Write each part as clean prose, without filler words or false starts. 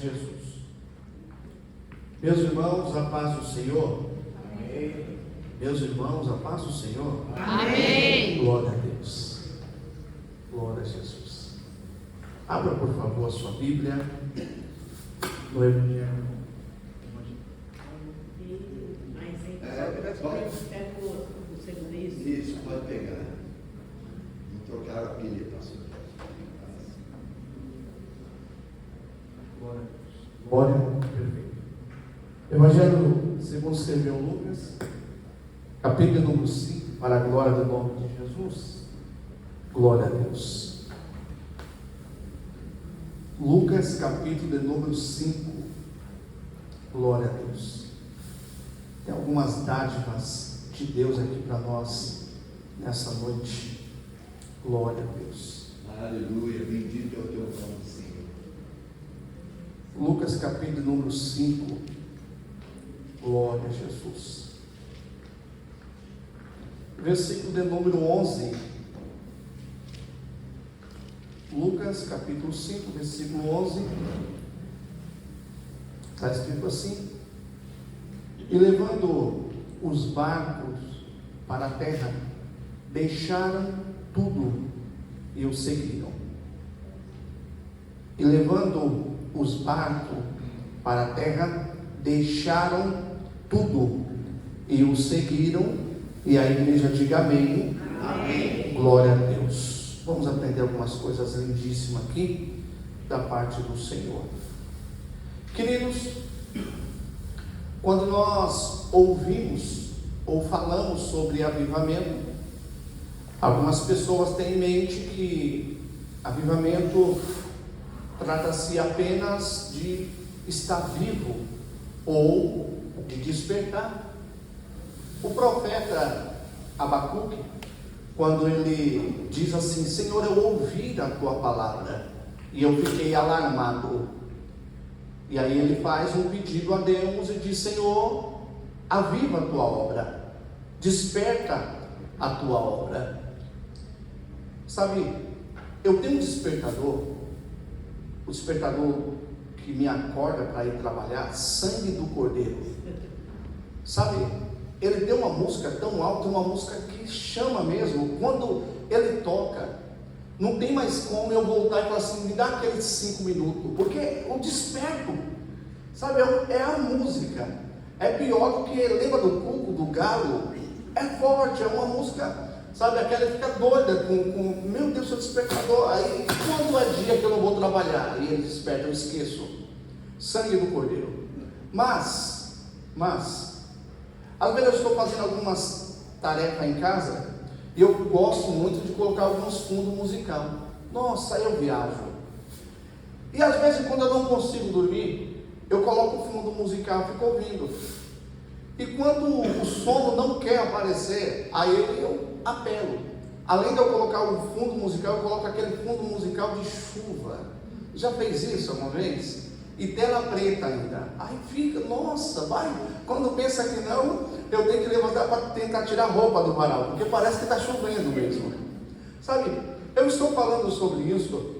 Jesus. Meus irmãos, a paz do Senhor. Amém. Meus irmãos, a paz do Senhor. Amém. Glória a Deus. Glória a Jesus. Abra, por favor, a sua Bíblia no Evangelho. Isso, pode pegar. Não trocaram a pilha, pastor. Glória a Deus. Glória, perfeito. Evangelho segundo escreveu Lucas, capítulo número 5, para a glória do nome de Jesus. Glória a Deus. Lucas, capítulo de número 5. Glória a Deus. Tem algumas dádivas de Deus aqui para nós nessa noite. Glória a Deus. Aleluia, bendito é o teu nome, Senhor. Lucas capítulo número 5. Glória a Jesus. Versículo de número 11. Lucas capítulo 5, versículo 11. Está escrito assim: e levando os barcos para a terra, deixaram tudo e o seguiram. E levando os barcos para a terra, deixaram tudo e o seguiram. E a igreja diga amém. Amém. Glória a Deus. Vamos aprender algumas coisas lindíssimas aqui da parte do Senhor. Queridos, quando nós ouvimos ou falamos sobre avivamento, algumas pessoas têm em mente que avivamento trata-se apenas de estar vivo ou de despertar. O profeta Abacuque, quando ele diz assim: Senhor, eu ouvi a tua palavra e eu fiquei alarmado. E aí ele faz um pedido a Deus e diz: Senhor, aviva a tua obra, desperta a tua obra. Sabe, eu tenho um despertador, o despertador que me acorda para ir trabalhar, sangue do Cordeiro. Sabe, ele tem uma música tão alta, uma música que chama mesmo. Quando ele toca, não tem mais como eu voltar e falar assim: me dá aqueles 5 minutos, porque eu desperto. Sabe, é a música. É pior do que, lembra do cuco, do galo? É forte, é uma música, sabe, aquela que fica doida com meu Deus, seu despertador. Aí quando é dia que eu não vou trabalhar e ele desperta, eu esqueço. Sangue do Cordeiro. Mas às vezes eu estou fazendo algumas tarefas em casa e eu gosto muito de colocar alguns fundos musicais. Nossa, eu viajo. E às vezes quando eu não consigo dormir, eu coloco o fundo musical e fico ouvindo. E quando o sono não quer aparecer, aí eu apelo. Além de eu colocar o fundo musical, eu coloco aquele fundo musical de chuva. Já fez isso alguma vez? E tela preta ainda. Aí fica, nossa, vai. Quando pensa que não, eu tenho que levantar para tentar tirar a roupa do varal, porque parece que está chovendo mesmo. Sabe, eu estou falando sobre isso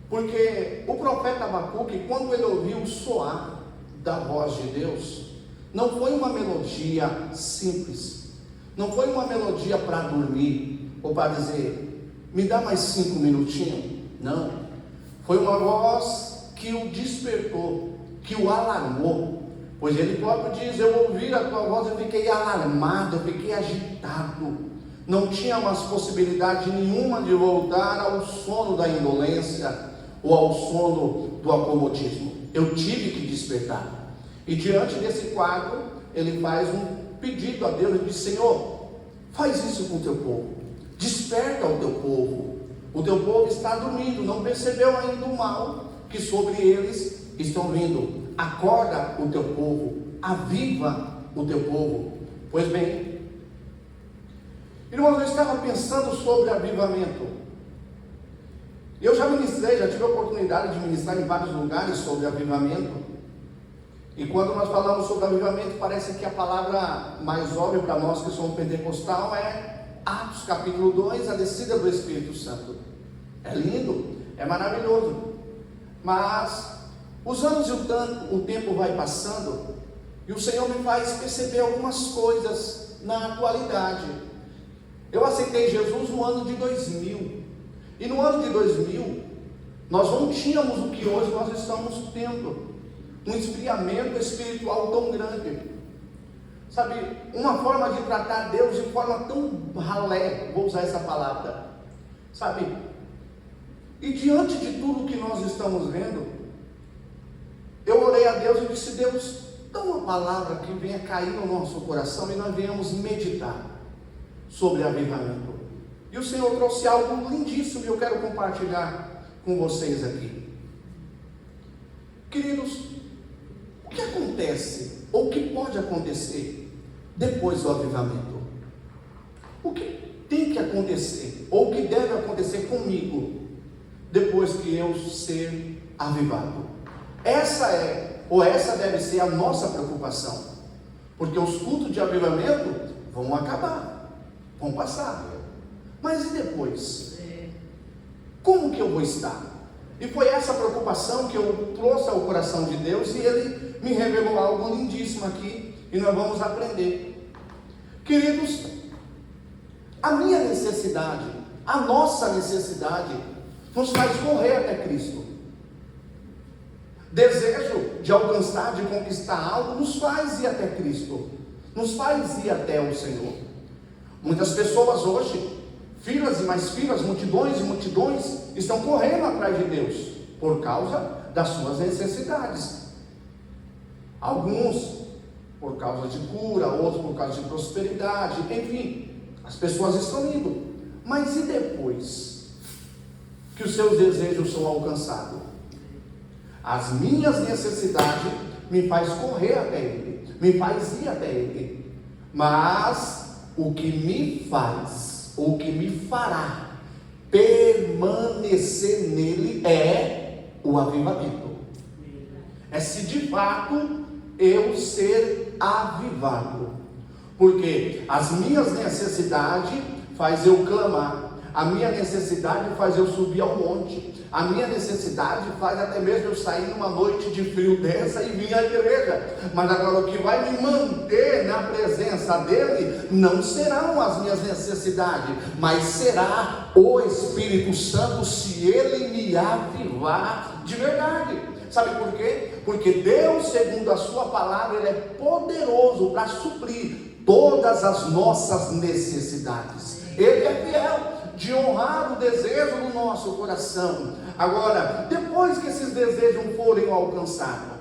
porque o profeta Abacuque, quando ele ouviu o soar da voz de Deus, não foi uma melodia simples, não foi uma melodia para dormir, ou para dizer, me dá mais 5 minutinhos. Não, foi uma voz que o despertou, que o alarmou. Pois ele próprio diz: eu ouvi a tua voz, eu fiquei alarmado, eu fiquei agitado. Não tinha mais possibilidade nenhuma de voltar ao sono da indolência ou ao sono do acomodismo. Eu tive que despertar. E diante desse quadro, ele faz um pedido a Deus e diz: Senhor, faz isso com o teu povo, desperta o teu povo. O teu povo está dormindo, não percebeu ainda o mal que sobre eles estão vindo. Acorda o teu povo, aviva o teu povo. Pois bem, irmãos, eu estava pensando sobre avivamento. Eu já ministrei, já tive a oportunidade de ministrar em vários lugares sobre avivamento. E quando nós falamos sobre avivamento, parece que a palavra mais óbvia para nós que somos pentecostal é Atos capítulo 2, a descida do Espírito Santo. É lindo, é maravilhoso. Mas Os anos e o tempo vai passando, e o Senhor me faz perceber algumas coisas na atualidade. Eu aceitei Jesus no ano de 2000, e no ano de 2000, nós não tínhamos o que hoje nós estamos tendo, um esfriamento espiritual tão grande, sabe, uma forma de tratar Deus de forma tão ralé, vou usar essa palavra, sabe, e diante de tudo que nós estamos vendo, eu orei a Deus e disse: Deus, dá uma palavra que venha cair no nosso coração e nós venhamos meditar sobre avivamento. E o Senhor trouxe algo lindíssimo e eu quero compartilhar com vocês aqui. Queridos, o que acontece, ou o que pode acontecer depois do avivamento? O que tem que acontecer, ou o que deve acontecer comigo, depois que eu ser avivado? Essa deve ser a nossa preocupação, porque os cultos de avivamento vão acabar, vão passar, mas e depois? Como que eu vou estar? E foi essa preocupação que eu trouxe ao coração de Deus, e Ele me revelou algo lindíssimo aqui, e nós vamos aprender. Queridos, a minha necessidade, a nossa necessidade, nos faz correr até Cristo. Desejo de alcançar, de conquistar algo, nos faz ir até Cristo, nos faz ir até o Senhor. Muitas pessoas hoje, filas e mais filas, multidões e multidões, estão correndo atrás de Deus, por causa das suas necessidades. Alguns por causa de cura, outros por causa de prosperidade, enfim, as pessoas estão indo. Mas e depois que os seus desejos são alcançados? As minhas necessidades me faz correr até Ele, me faz ir até Ele, mas o que me faz, o que me fará permanecer nele é o avivamento. É se de fato eu ser avivado, porque as minhas necessidades faz eu clamar, a minha necessidade faz eu subir ao monte, a minha necessidade faz até mesmo eu sair numa noite de frio dessa e vir à igreja. Mas agora o que vai me manter na presença dele não serão as minhas necessidades, mas será o Espírito Santo, se ele me avivar de verdade. Sabe por quê? Porque Deus, segundo a sua palavra, ele é poderoso para suprir todas as nossas necessidades. Ele é fiel de honrar o desejo do nosso coração. Agora, depois que esses desejos forem alcançados,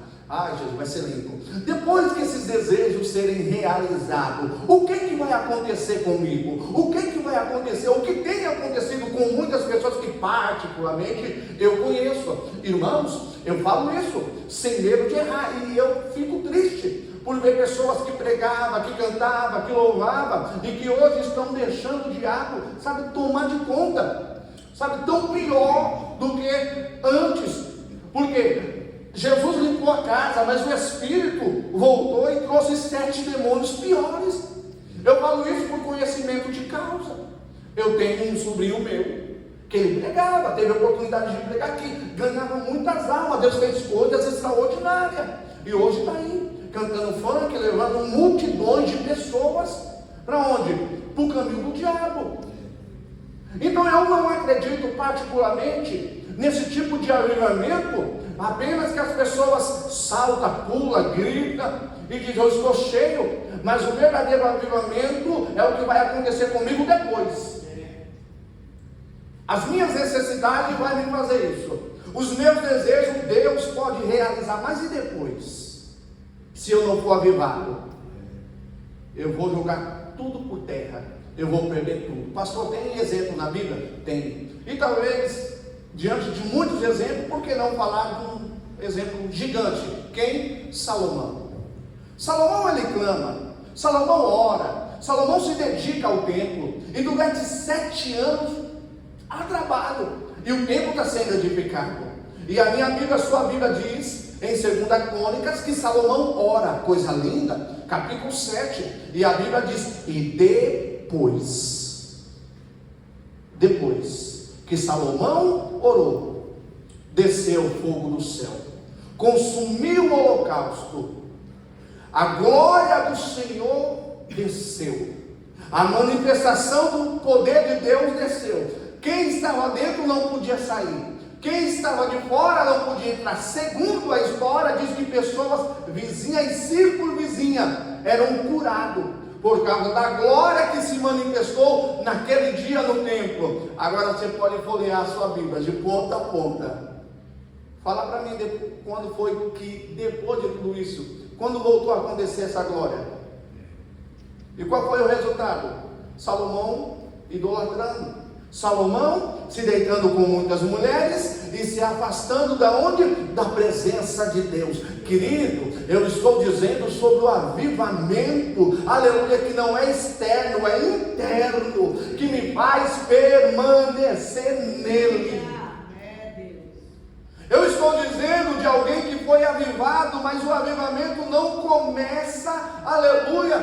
Jesus, vai ser lindo. Depois que esses desejos serem realizados, o que vai acontecer comigo? O que vai acontecer? O que tem acontecido com muitas pessoas que particularmente eu conheço? Irmãos, eu falo isso sem medo de errar, e eu fico triste por ver pessoas que pregavam, que cantavam, que louvavam, e que hoje estão deixando o diabo, sabe, tomar de conta, sabe, tão pior do que antes, porque Jesus limpou a casa, mas o Espírito voltou e trouxe 7 demônios piores. Eu falo isso por conhecimento de causa. Eu tenho um sobrinho meu, que ele pregava, teve a oportunidade de pregar aqui, ganhava muitas almas, Deus fez coisas extraordinárias, e hoje está aí, cantando funk, levando multidões de pessoas, para onde? Para o caminho do diabo. Então eu não acredito particularmente nesse tipo de avivamento, apenas que as pessoas saltam, pulam, gritam e dizem: eu estou cheio. Mas o verdadeiro avivamento é o que vai acontecer comigo depois. As minhas necessidades vão me fazer isso, os meus desejos Deus pode realizar, mas e depois? Se eu não for avivado, eu vou jogar tudo por terra, eu vou perder tudo. Pastor, tem exemplo na Bíblia? Tem. E talvez, diante de muitos exemplos, por que não falar de um exemplo gigante? Quem? Salomão. Salomão, ele clama, Salomão ora, Salomão se dedica ao templo, e durante 7 anos há trabalho, e o templo está sendo edificado. E a minha Bíblia, a sua Bíblia diz em 2 Crônicas que Salomão ora, coisa linda, capítulo 7, e a Bíblia diz: e depois que Salomão orou, desceu o fogo do céu, consumiu o holocausto, a glória do Senhor desceu, a manifestação do poder de Deus desceu. Quem estava dentro não podia sair, quem estava de fora não podia entrar. Segundo a história, diz que pessoas vizinhas e círculo vizinha eram curados por causa da glória que se manifestou naquele dia no templo. Agora você pode folhear a sua Bíblia de ponta a ponta. Fala para mim quando foi que, depois de tudo isso, quando voltou a acontecer essa glória? E qual foi o resultado? Salomão idolatrando, Salomão se deitando com muitas mulheres e se afastando da onde? Da presença de Deus. Querido, eu estou dizendo sobre o avivamento, aleluia, que não é externo, é interno, que me faz permanecer nele. Eu estou dizendo de alguém que foi avivado, mas o avivamento não começa, aleluia,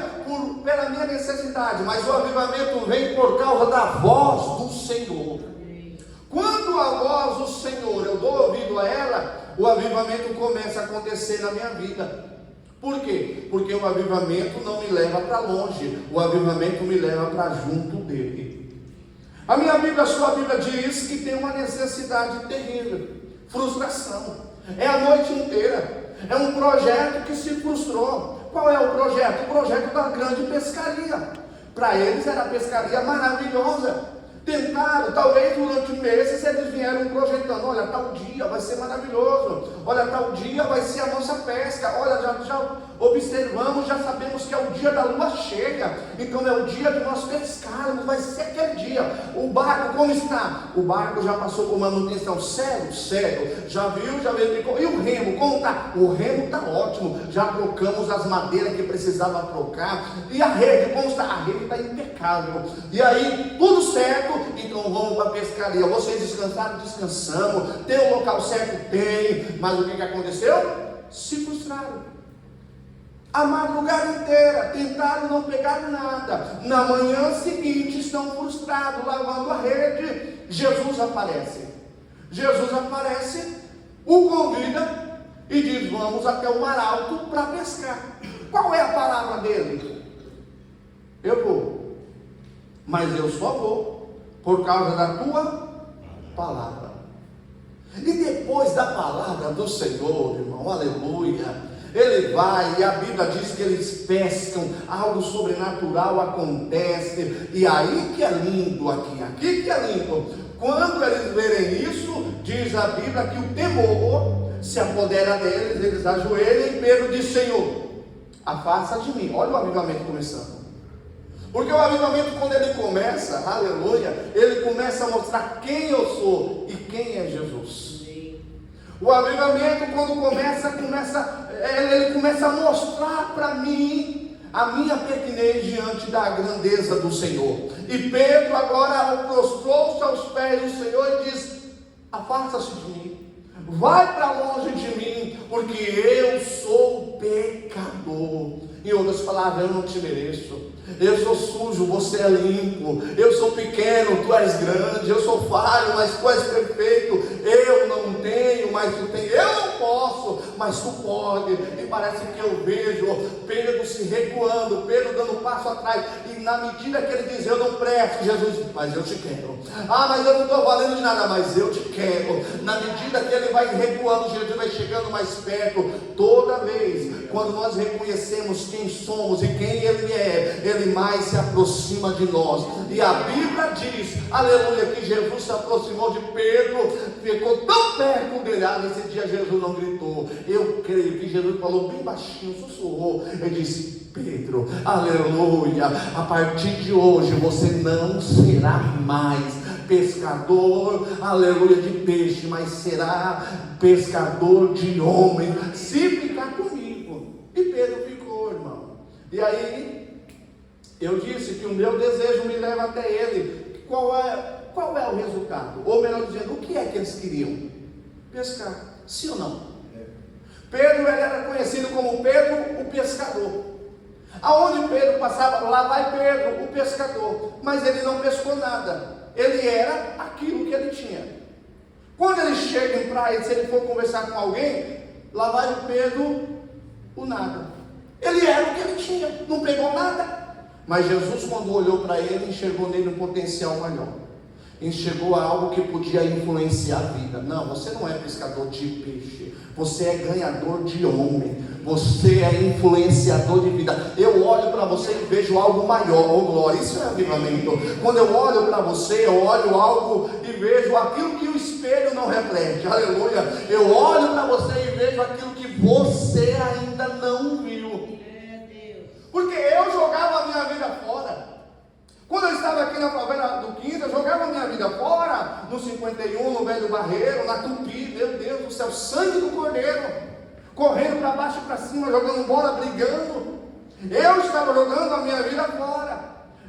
pela minha necessidade, mas o avivamento vem por causa da voz do Senhor. Quando a voz do Senhor, eu dou ouvido a ela, o avivamento começa a acontecer na minha vida. Por quê? Porque o avivamento não me leva para longe, o avivamento me leva para junto dele. A minha Bíblia, a sua Bíblia diz que tem uma necessidade terrível. Frustração, é a noite inteira, é um projeto que se frustrou. Qual é o projeto? O projeto da grande pescaria. Para eles era a pescaria maravilhosa. Tentaram, talvez durante meses eles vieram projetando: olha, tal dia vai ser maravilhoso, olha, tal dia vai ser a nossa pesca, olha, já observamos, já sabemos que é o dia da lua cheia, então é o dia de nós pescarmos, vai ser aquele dia. O barco como está? O barco já passou por manutenção, sério, já viu, e o remo, como está? O remo está ótimo, já trocamos as madeiras que precisava trocar, e a rede, como está? A rede está impecável, e aí, tudo certo. Então vamos para a pescaria. Vocês descansaram? Descansamos. Tem o local certo? Tem. Mas o que aconteceu? Se frustraram. A madrugada inteira tentaram, não pegaram nada. Na manhã seguinte estão frustrados, lavando a rede. Jesus aparece, o convida e diz: vamos até o mar alto para pescar. Qual é a palavra dele? Eu vou, mas eu só vou por causa da tua palavra. E depois da palavra do Senhor, irmão, aleluia, ele vai, e a Bíblia diz que eles pescam, algo sobrenatural acontece, e aí que é lindo aqui que é lindo. Quando eles verem isso, diz a Bíblia que o temor se apodera deles, eles ajoelham e Pedro diz: Senhor, afasta de mim. Olha o avivamento começando. Porque o avivamento, quando ele começa, aleluia, ele começa a mostrar quem eu sou e quem é Jesus. O avivamento, quando ele começa a mostrar para mim a minha pequenez diante da grandeza do Senhor. E Pedro agora prostrou-se aos pés do Senhor e diz: afasta-se de mim, vai para longe de mim, porque eu sou pecador. Em outras palavras, eu não te mereço. Eu sou sujo, você é limpo. Eu sou pequeno, tu és grande. Eu sou falho, mas tu és perfeito. Eu não tenho, mas tu tens. Eu não posso, mas tu pode. E parece que eu vejo Pedro se recuando, Pedro dando um passo atrás. E na medida que ele diz: eu não presto, Jesus, mas eu te quero. Ah, mas eu não estou valendo de nada, mas eu te quero. Na medida que ele vai recuando, Jesus vai chegando mais perto. Toda vez, quando nós reconhecemos quem somos e quem Ele é, Ele mais se aproxima de nós. E a Bíblia diz, aleluia, que Jesus se aproximou de Pedro, ficou tão perto dele. Nesse dia Jesus não gritou. Eu creio que Jesus falou bem baixinho, sussurrou. Ele disse: Pedro, aleluia, a partir de hoje você não será mais pescador, aleluia, de peixe, mas será pescador de homem, se ficar comigo. E Pedro ficou, irmão. E aí eu disse que o meu desejo me leva até ele. Qual é o resultado? Ou melhor dizendo, o que é que eles queriam? Pescar, sim ou não? Pedro, ele era conhecido como Pedro o pescador. Aonde Pedro passava, lá vai Pedro o pescador. Mas ele não pescou nada. Ele era aquilo que ele tinha. Quando ele chega em praia, se ele for conversar com alguém, Lá vai o Pedro, o nada. Ele era o que ele tinha, não pegou nada. Mas Jesus, quando olhou para ele, enxergou nele um potencial maior. Enxergou algo que podia influenciar a vida. Não, você não é pescador de peixe. Você é ganhador de homem. Você é influenciador de vida. Eu olho para você e vejo algo maior. Oh glória, isso é avivamento. Quando eu olho para você, eu olho algo e vejo aquilo que o espelho não reflete. Aleluia. Eu olho para você e vejo aquilo que você ainda não viu. Porque eu jogava a minha vida fora. Quando eu estava aqui na favela do Quinta, eu jogava a minha vida fora, no 51, no Velho Barreiro, na Tupi, meu Deus do céu, sangue do Cordeiro, correndo para baixo e para cima, jogando bola, brigando. Eu estava jogando a minha vida fora,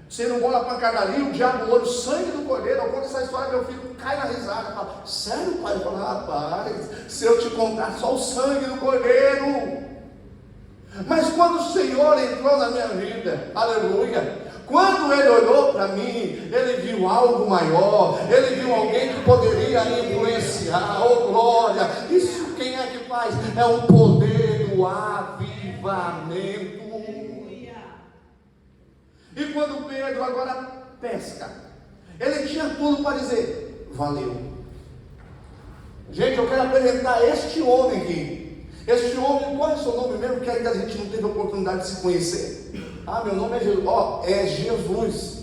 sendo bola pancadaria, o diabo, o olho, sangue do Cordeiro. Eu conto essa história, meu filho cai na risada, fala, sério pai? Eu falo, rapaz, se eu te contar só o sangue do Cordeiro. Mas quando o Senhor entrou na minha vida, aleluia, quando Ele olhou para mim, Ele viu algo maior, Ele viu alguém que poderia influenciar. Oh glória, isso quem é que faz? É o poder do avivamento. E quando Pedro agora pesca, ele tinha tudo para dizer, valeu. Gente, eu quero apresentar este homem aqui. Este homem, qual é o seu nome mesmo? Que ainda a gente não teve a oportunidade de se conhecer. Ah, meu nome é Jesus. É Jesus.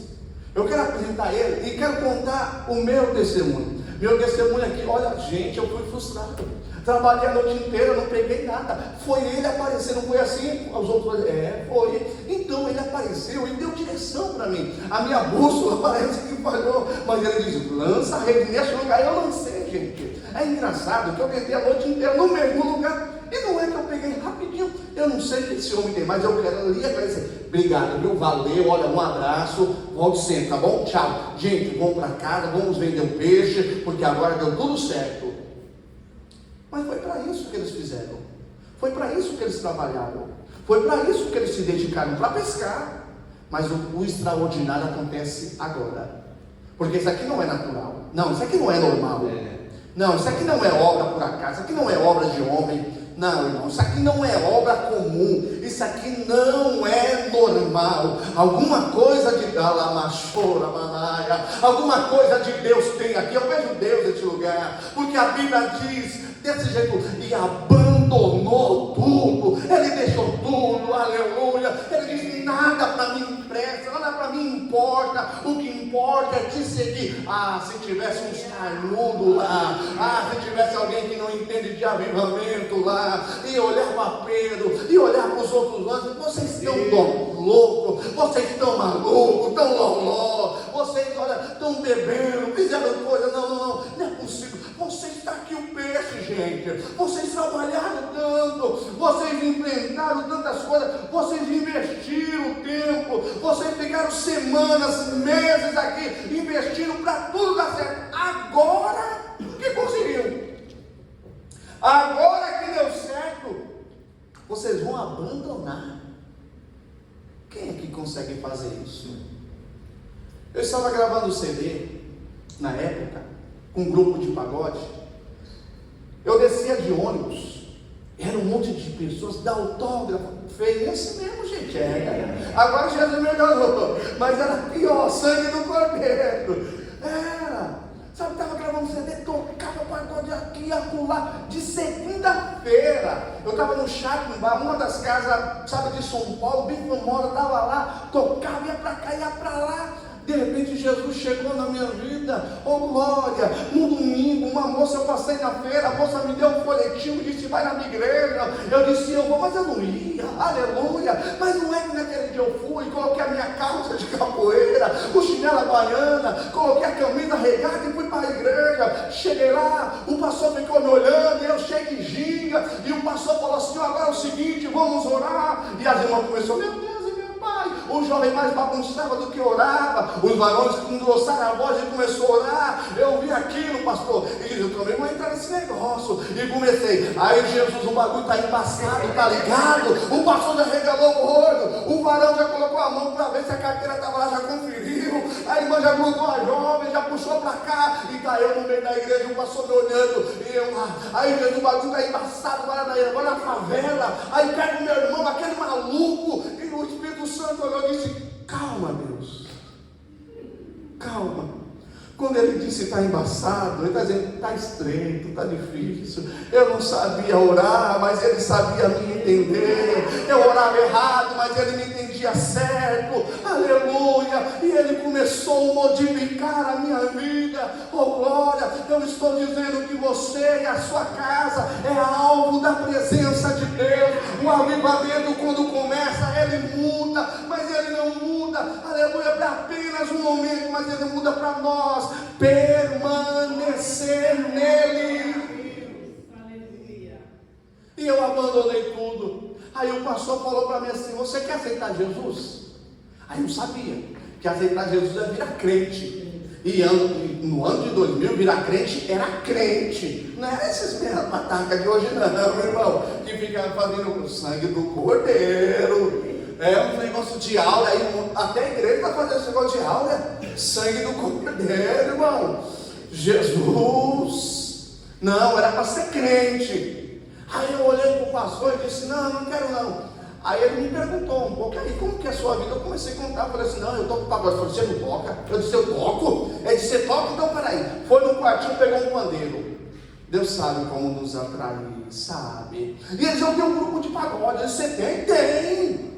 Eu quero apresentar ele e quero contar o meu testemunho. Meu testemunho aqui, olha gente, eu fui frustrado. Trabalhei a noite inteira, não peguei nada. Foi ele aparecer, não foi assim? Os outros, foi. Então ele apareceu e deu direção para mim. A minha bússola parece que falhou, mas ele diz, lança a rede nesse lugar. Eu lancei, gente. É engraçado que eu tentei a noite inteira no mesmo lugar. E não é que eu peguei rapidinho. Eu não sei o que esse homem tem, mas eu quero ali agradecer. Obrigado, viu? Valeu, olha, um abraço. Volte sempre, tá bom? Tchau. Gente, vamos para casa, vamos vender um peixe, porque agora deu tudo certo. Mas foi para isso que eles fizeram. Foi para isso que eles trabalharam. Foi para isso que eles se dedicaram, para pescar. Mas o extraordinário acontece agora. Porque isso aqui não é natural. Não, isso aqui não é normal. Não, isso aqui não é obra por acaso. Isso aqui não é obra de homem. Não, irmão, isso aqui não é obra comum. Isso aqui não é normal. Alguma coisa de Dalamachora, Manaia, alguma coisa de Deus tem aqui. Eu vejo Deus nesse lugar. Porque a Bíblia diz desse jeito, e abandonou tudo, ele deixou tudo, aleluia. Ele diz, nada para mim presta, nada para mim importa, o que importa é te seguir. Ah, se tivesse um sarnudo lá, se tivesse alguém que não entende de avivamento lá, e olhar para Pedro, e olhar para os outros lados, vocês estão loucos, vocês estão malucos, estão loló, vocês, olha, estão bebendo, fizeram coisa, não é possível. Vocês está aqui o peixe, gente. Vocês trabalharam tanto, vocês enfrentaram tantas coisas, vocês investiram tempo, vocês pegaram semanas, meses aqui, investiram para tudo dar certo. Agora que conseguiu, agora que deu certo, vocês vão abandonar. Quem é que consegue fazer isso? Eu estava gravando o CD na época, com um grupo de pagode. Eu descia de ônibus, era um monte de pessoas, dá autógrafo, feio, esse mesmo, gente, agora Jesus melhorou, mas era pior, sangue do Cordeiro, sabe, estava gravando CD, tocava pagode aqui e acolá, de segunda-feira, eu estava no Chaco, uma das casas, sabe, de São Paulo, bem famosa, estava lá, tocava, ia para cá, ia para lá. De repente Jesus chegou na minha vida, oh glória, no domingo, uma moça, eu passei na feira, a moça me deu um folhetim, disse, vai na minha igreja, eu disse, eu vou, mas eu não ia, aleluia, mas não é que naquele dia eu fui, coloquei a minha calça de capoeira, o chinelo baiana, coloquei a camisa regata e fui para a igreja, cheguei lá, o pastor ficou me olhando, eu cheguei de ginga, e o pastor falou assim, agora é o seguinte, vamos orar, e as irmãs começaram, meu Deus, o jovem mais bagunçava do que orava, os varões engrossaram a voz e começou a orar. Eu vi aquilo, pastor, e disse, eu também vou entrar nesse negócio, e comecei, aí Jesus, o bagulho está embaçado, tá ligado, o pastor já regalou o olho, o varão já colocou a mão para ver se a carteira estava lá, já conferiu, a irmã já grudou a jovem, já puxou para cá, e está eu no meio da igreja, o pastor me olhando, e eu lá, aí Jesus, o bagulho está embaçado, vai disse está embaçado, ele está dizendo está estreito, está difícil. Eu não sabia orar, mas ele sabia me entender. Eu orava errado, mas ele me entendia certo. Aleluia! E ele começou a modificar a minha vida. Oh glória! Eu estou dizendo que você e a sua casa é alvo da presença de Deus. O avivamento, quando começa, ele muda, mas ele não muda, aleluia, para apenas um momento, mas ele muda para nós permanecer nele. Aleluia. E eu abandonei tudo. Aí o pastor falou para mim assim: você quer aceitar Jesus? Aí eu sabia que aceitar Jesus é virar crente. E no ano de 2000, virar crente era crente. Não era esses meia patacas de hoje não, meu irmão, que ficam fazendo o sangue do cordeiro. É um negócio de aura, aí até a igreja está fazendo esse negócio de aura. Sangue do cordeiro, irmão. Jesus. Não, era para ser crente. Aí eu olhei para o pastor e disse: não quero não. Aí ele me perguntou um pouco: aí como que é a sua vida? Eu comecei a contar, eu falei assim: não, eu toco pagode. Ele falou: você não toca? Eu disse: eu toco. Ele disse: você toca? Então peraí. Foi no quartinho, pegou um pandeiro. Deus sabe como nos atrair, sabe? E ele disse: eu tenho um grupo de pagode. Eu disse: você tem? Tem.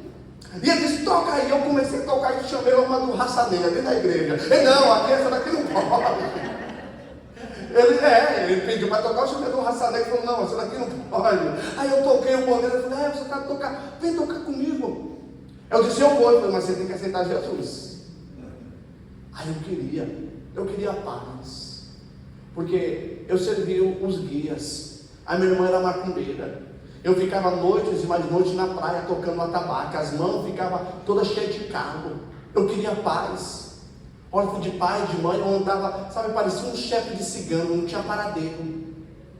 E ele disse: toca aí. Eu comecei a tocar e chamei uma do raçadeira dentro da igreja. Ele: não, aqui essa daqui não pode. Ele pediu para tocar, eu chamei do raçadeira e falou: não, essa daqui não pode. Aí eu toquei o pandeiro e falei: você está tocar, vem tocar comigo. Eu disse: eu vou. Ele falou: mas você tem que aceitar Jesus. Aí eu queria paz, porque eu servia os guias. A minha irmã era macumbeira. Eu ficava noites e mais noites na praia tocando atabaque, as mãos ficavam todas cheias de carro. Eu queria paz. Órfão de pai, de mãe, eu andava, sabe, parecia um chefe de cigano, não tinha paradeiro.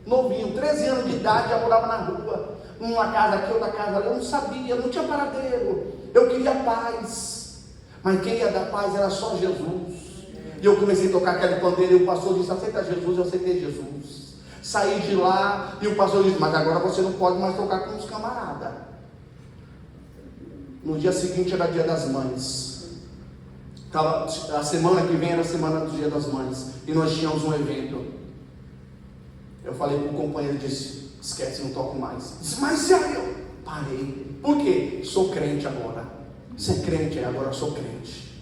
Novinho, 13 anos de idade, já morava na rua, numa casa aqui, outra casa ali, eu não sabia, não tinha paradeiro. Eu queria paz, mas quem ia dar paz era só Jesus. E eu comecei a tocar aquele pandeiro e o pastor disse: aceita Jesus. Eu aceitei Jesus. Saí de lá e o pastor disse: mas agora você não pode mais tocar com os camaradas. No dia seguinte era dia das mães. A semana que vem era a semana do dia das mães. E nós tínhamos um evento. Eu falei para o companheiro, disse: esquece, não toco mais. Disse: mas eu parei. Por quê? Sou crente agora. Você é crente? Agora eu sou crente.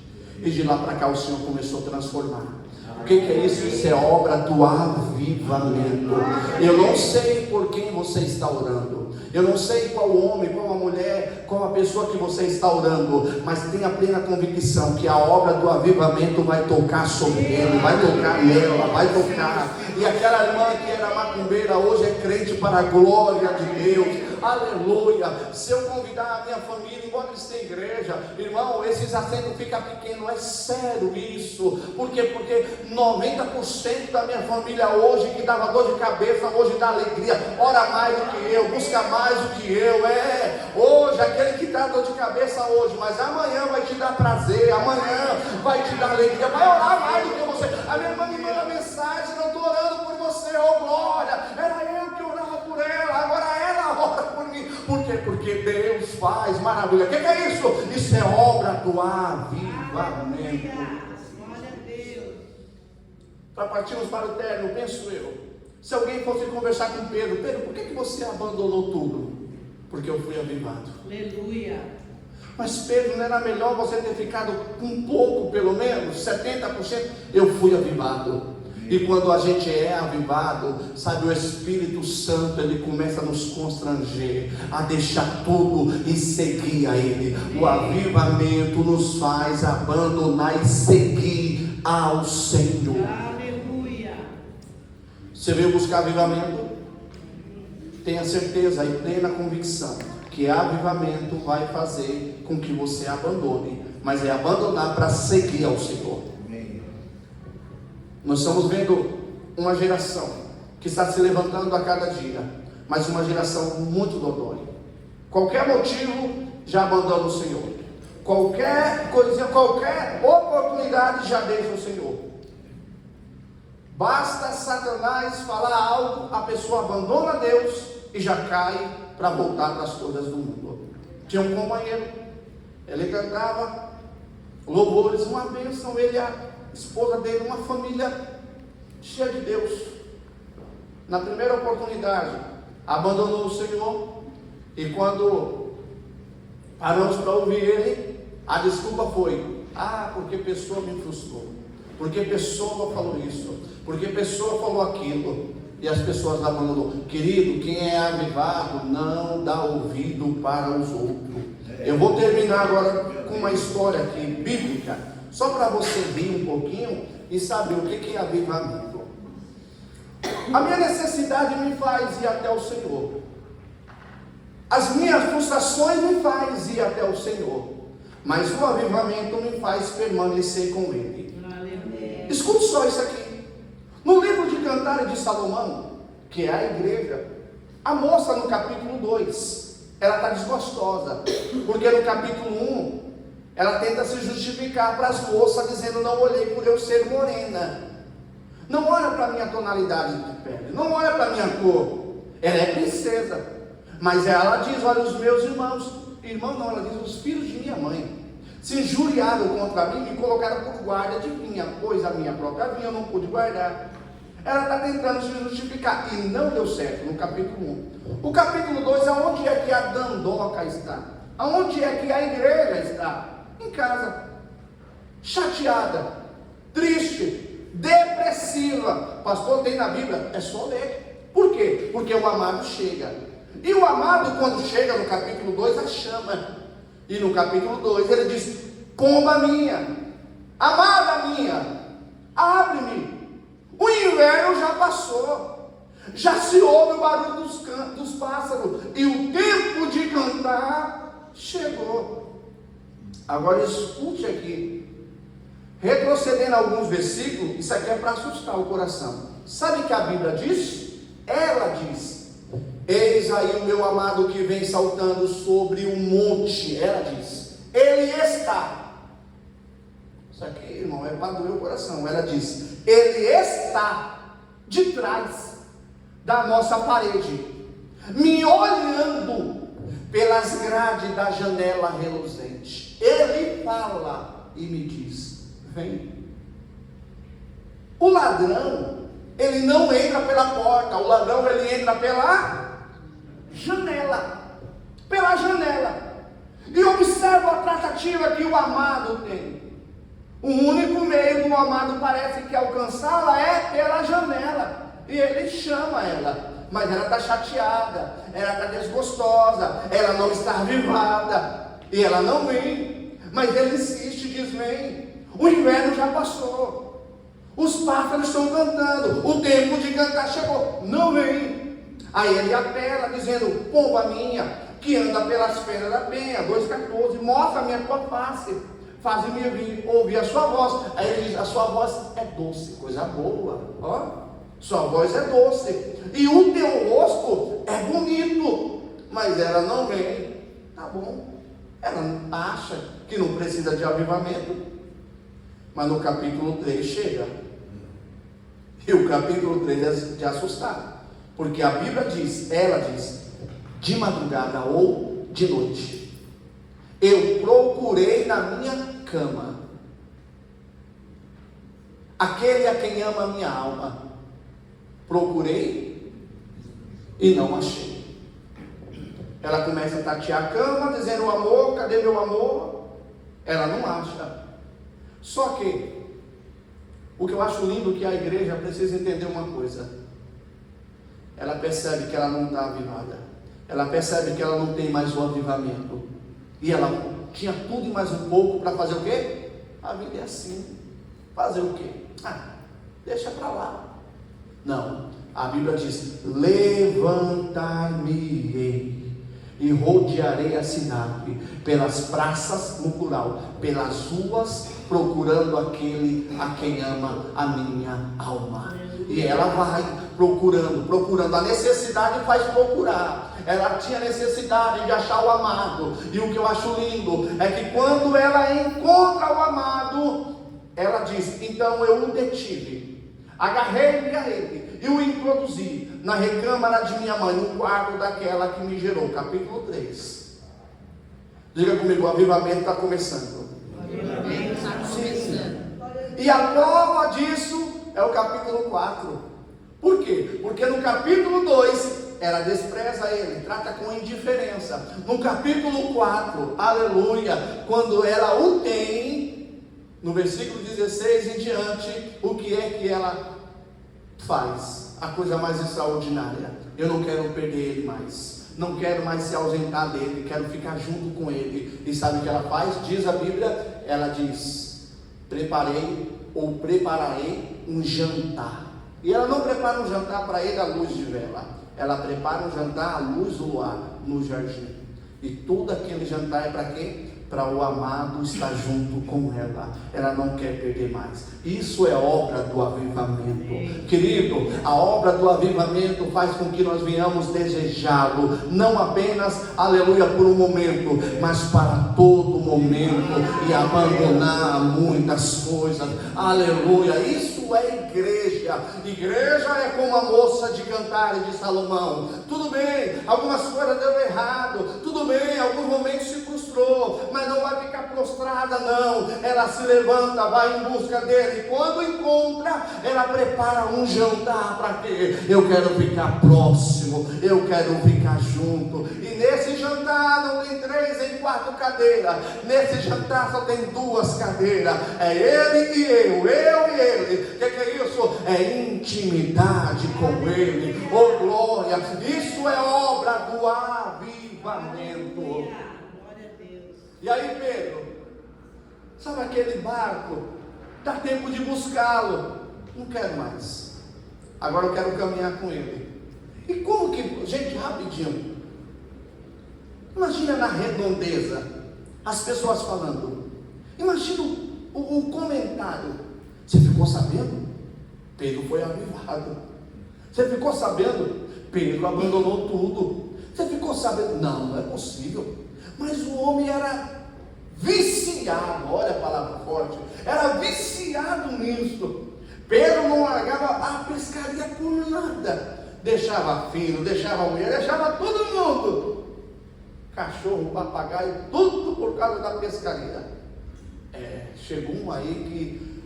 E de lá para cá o Senhor começou a transformar. O que é isso? Isso é obra do avivamento. Eu não sei por quem você está orando. Eu não sei qual homem, qual a mulher, qual a pessoa que você está orando, mas tenha plena convicção que a obra do avivamento vai tocar sobre ele, vai tocar nela, vai tocar. E aquela irmã que era macumbeira hoje é crente para a glória de Deus. Aleluia. Se eu convidar a minha família, embora eles tenham igreja, irmão, esses assentos ficam pequenos. É sério isso. Por quê? Porque 90% da minha família hoje, que dava dor de cabeça, hoje dá alegria. Ora mais do que eu, busca mais do que eu. Hoje, aquele que dá dor de cabeça hoje, mas amanhã vai te dar prazer, amanhã vai te dar alegria, vai orar mais do que você. A minha irmã me manda mensagem: não estou orando por você, oh glória. Era eu que orava por ela, agora ela ora por mim. Por quê? Porque Deus faz maravilha. O que é isso? Isso é obra do avivamento. Glória a Deus. Para partirmos para o término, penso eu, se alguém fosse conversar com Pedro: Pedro, por que você abandonou tudo? Porque eu fui avivado. Aleluia. Mas Pedro, não era melhor você ter ficado um pouco, pelo menos 70%? Eu fui avivado. E quando a gente é avivado, sabe, o Espírito Santo, ele começa a nos constranger, a deixar tudo e seguir a Ele. O avivamento nos faz abandonar e seguir ao Senhor. Aleluia. Você veio buscar avivamento? Tenha certeza e plena convicção que avivamento vai fazer com que você abandone, mas é abandonar para seguir ao Senhor. Nós estamos vendo uma geração que está se levantando a cada dia, mas uma geração muito dodói. Qualquer motivo já abandona o Senhor. Qualquer coisinha, qualquer oportunidade já deixa o Senhor. Basta Satanás falar algo, a pessoa abandona Deus e já cai para voltar para as coisas do mundo. Tinha um companheiro, ele cantava louvores, uma bênção, ele e a esposa dele, uma família cheia de Deus. Na primeira oportunidade, abandonou o Senhor, e quando paramos para ouvir Ele, a desculpa foi: porque pessoa me frustrou, porque pessoa falou isso, porque pessoa falou aquilo, e as pessoas abandonou. Querido, quem é avivado não dá ouvido para os outros. Eu vou terminar agora com uma história aqui, bíblica, só para você rir um pouquinho e saber o que é avivamento. A minha necessidade me faz ir até o Senhor. As minhas frustrações me fazem ir até o Senhor. Mas o avivamento me faz permanecer com Ele. Escute só isso aqui. No livro de Cantares de Salomão, que é a igreja, a moça no capítulo 2, ela está desgostosa, porque no capítulo 1, ela tenta se justificar para as moças, dizendo: não olhei por eu ser morena, não olha para a minha tonalidade de pele, não olha para a minha cor. Ela é princesa, mas ela diz: olha, os meus irmãos não, ela diz: os filhos de minha mãe se injuriaram contra mim, me colocaram por guarda de vinha, pois a minha própria vinha eu não pude guardar. Ela está tentando se justificar, e não deu certo no capítulo 1. O capítulo 2, aonde é que a Dandoca está? Aonde é que a igreja está? Em casa, chateada, triste, depressiva. Pastor, tem na Bíblia? É só ler. Por quê? Porque o amado chega. E o amado, quando chega no capítulo 2, a chama. E no capítulo 2 ele diz: pomba minha, amada minha, abre-me. O inverno já passou, já se ouve o barulho dos pássaros, e o tempo de cantar chegou. Agora escute aqui, retrocedendo alguns versículos, isso aqui é para assustar o coração. Sabe o que a Bíblia diz? Ela diz: eis aí o meu amado que vem saltando sobre o monte. Ela diz: ele está. Isso aqui, irmão, é para doer o coração. Ela diz: ele está de trás da nossa parede, me olhando pelas grades da janela reluzente. Ele fala e me diz: vem. O ladrão, ele não entra pela porta, o ladrão, ele entra pela janela. Pela janela. E observa a tratativa que o amado tem. O único meio do amado parece que alcançá-la é pela janela. E ele chama ela, mas ela está chateada, ela está desgostosa, ela não está avivada, e ela não vem. Mas ele insiste, diz: vem. O inverno já passou, os pássaros estão cantando, o tempo de cantar chegou, não vem. Aí ele apela, dizendo: pomba minha, que anda pelas feiras da penha, 2,14, mostra-me a tua face, faz-me ouvir a sua voz. Aí ele diz: a sua voz é doce, coisa boa, ó, sua voz é doce, e o teu rosto é bonito. Mas ela não vem. Tá bom, ela acha que não precisa de avivamento. Mas no capítulo 3 chega, e o capítulo 3 é de assustar, porque a Bíblia diz, ela diz: de madrugada ou de noite, eu procurei na minha cama aquele a quem ama a minha alma, procurei e não achei. Ela começa a tatear a cama, dizendo: o amor, cadê meu amor? Ela não acha. Só que o que eu acho lindo é que a igreja precisa entender uma coisa. Ela percebe que ela não está avivada, ela percebe que ela não tem mais o avivamento, e ela tinha tudo e mais um pouco para fazer o quê? A vida é assim. Fazer o quê? Deixa para lá. Não, a Bíblia diz: levantar-me-ei e rodearei a cidade, pelas praças, no plural, pelas ruas, procurando aquele a quem ama a minha alma. E ela vai procurando, a necessidade faz procurar. Ela tinha necessidade de achar o amado, e o que eu acho lindo é que quando ela encontra o amado, ela diz: então eu o detive, agarrei-me a ele e o introduzi na recâmara de minha mãe, no quarto daquela que me gerou. Capítulo 3. Diga comigo: o avivamento está começando. O avivamento está começando. E a prova disso é o capítulo 4. Por quê? Porque no capítulo 2, ela despreza ele, trata com indiferença. No capítulo 4, aleluia, quando ela o tem, no versículo 16 em diante, o que é que ela faz? A coisa mais extraordinária. Eu não quero perder ele mais, não quero mais se ausentar dele, quero ficar junto com ele. E sabe o que ela faz? Diz a Bíblia, ela diz: prepararei um jantar. E ela não prepara um jantar para ele à luz de vela, ela prepara um jantar à luz do luar, no jardim. E todo aquele jantar é para quê? Para o amado estar junto com ela. Ela não quer perder mais. Isso é obra do avivamento. Querido, a obra do avivamento faz com que nós venhamos desejá-lo, não apenas, aleluia, por um momento, mas para todo momento, e abandonar muitas coisas. Aleluia, isso é igreja. Igreja é como a moça de Cantares de Salomão. Tudo bem, algumas coisas deu errado, tudo bem, alguns momentos se frustrou, mas não vai ficar prostrada, não. Ela se levanta, vai em busca dele, e quando encontra, ela prepara um jantar. Para quê? Eu quero ficar próximo, eu quero ficar junto. E nesse jantar não tem 3 nem 4 cadeiras, nesse jantar só tem 2 cadeiras, é ele e eu e ele. O que é isso? É intimidade com ele. Oh glória, isso é obra do avivamento. E aí Pedro, sabe aquele barco? Dá tempo de buscá-lo, não quero mais, agora eu quero caminhar com ele. E como que, gente, rapidinho, imagina na redondeza as pessoas falando, imagina o comentário. Você ficou sabendo? Pedro foi avivado. Você ficou sabendo? Pedro abandonou tudo. Você ficou sabendo? Não é possível. Mas o homem era viciado, olha a palavra forte, era viciado nisso. Pedro não largava a pescaria por nada, deixava filho, deixava mulher, deixava todo mundo, cachorro, papagaio, tudo por causa da pescaria. Chegou um aí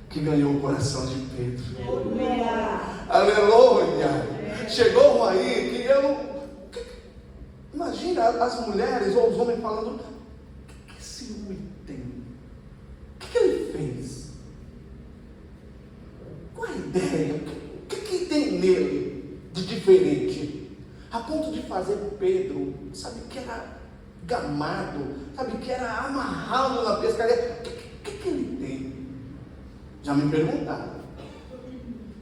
que ganhou o coração de Pedro. Aleluia! Chegou um aí que eu não... Imagina as mulheres ou os homens falando: o que esse homem tem? O que ele fez? Qual a ideia? O que tem nele de diferente? A ponto de fazer Pedro, sabe, que era gamado, sabe, que era amarrado na pescaria. O que ele tem? Já me perguntaram: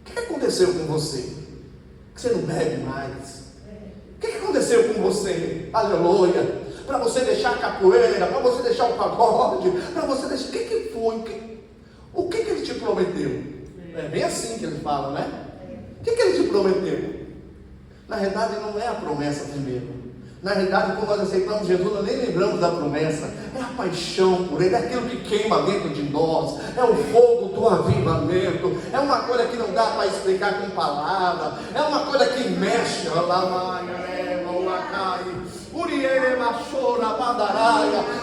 o que aconteceu com você? Que você não bebe mais? O que aconteceu com você? Aleluia! Para você deixar a capoeira, para você deixar o pagode, para você deixar... O que foi? O que ele te prometeu? É bem assim que ele fala, né? O que ele te prometeu? Na verdade não é a promessa primeiro. Na realidade, quando nós aceitamos Jesus, nós nem lembramos da promessa. É a paixão por Ele, é aquilo que queima dentro de nós, é o fogo do avivamento. É uma coisa que não dá para explicar com palavras, é uma coisa que mexe. É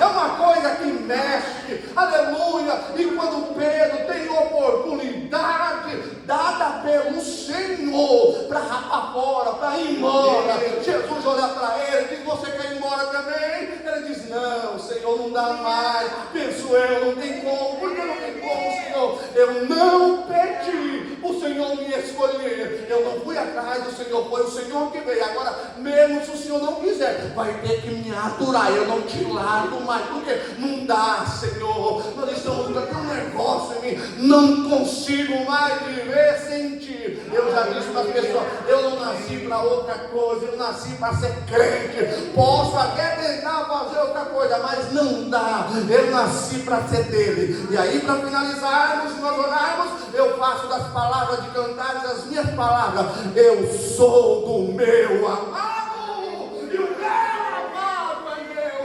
uma coisa que mexe, aleluia. E quando Pedro tem oportunidade dada pelo Senhor para rapar fora, para ir embora, Jesus olha para ele e diz: você quer ir embora também? Ele diz: não, Senhor, não dá mais. Penso eu, não tem como. Por que não tem como, Senhor? Eu não pedi o Senhor me escolher, eu não fui atrás do Senhor, foi o Senhor que veio. Agora, mesmo se o Senhor não quiser, vai ter que me aturar. Eu não te largo mais, porque não dá, Senhor. Nós estamos com um negócio em mim, não consigo mais viver sem ti. Eu já disse para as pessoas: eu não nasci para outra coisa, eu nasci para ser crente. Posso até tentar fazer outra coisa, mas não dá. Eu nasci para ser dele. E aí, para finalizarmos, nós orarmos, eu faço das palavras de Cantares as minhas palavras: eu sou do meu amado, e o meu amado é meu.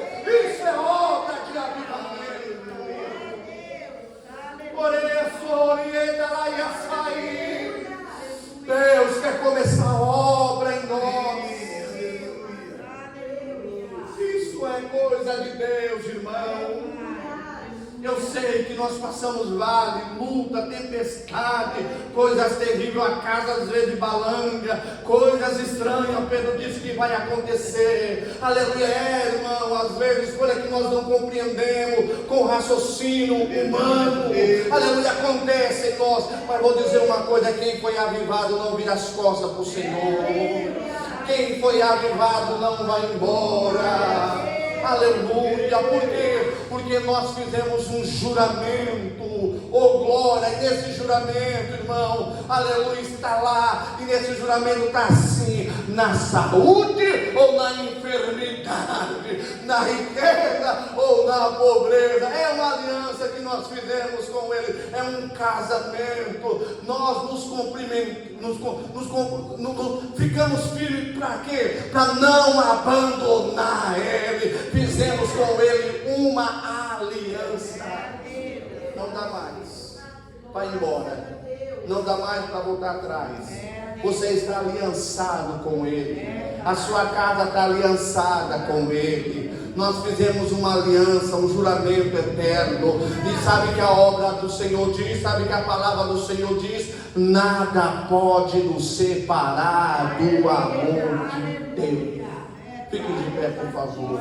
Isso é obra de avivamento. Por isso, orienta lá e açaí. Deus quer começar a obra em nós. Isso é coisa de Deus, irmão. Eu sei que nós passamos vale, luta, tempestade, coisas terríveis, a casa às vezes balanga, coisas estranhas, Pedro disse que vai acontecer. Aleluia, irmão, às vezes coisas que nós não compreendemos com raciocínio humano. Aleluia, acontece em nós. Mas vou dizer uma coisa: quem foi avivado não vira as costas para o Senhor. Quem foi avivado não vai embora. Aleluia. Por quê? Porque nós fizemos um juramento. Oh glória. E nesse juramento, irmão, aleluia, está lá. E nesse juramento está assim: na saúde ou na enfermidade, na riqueza ou na pobreza. É uma aliança que nós fizemos com Ele. É um casamento. Nós nos cumprimentamos, ficamos firmes para quê? Para não abandonar Ele. Fizemos com Ele uma aliança. Não dá mais para ir embora. Não dá mais para voltar atrás. Você está aliançado com Ele. A sua casa está aliançada com Ele. Nós fizemos uma aliança, um juramento eterno. E sabe que a obra do Senhor diz, sabe que a palavra do Senhor diz: nada pode nos separar do amor de Deus. Fique de pé, por favor.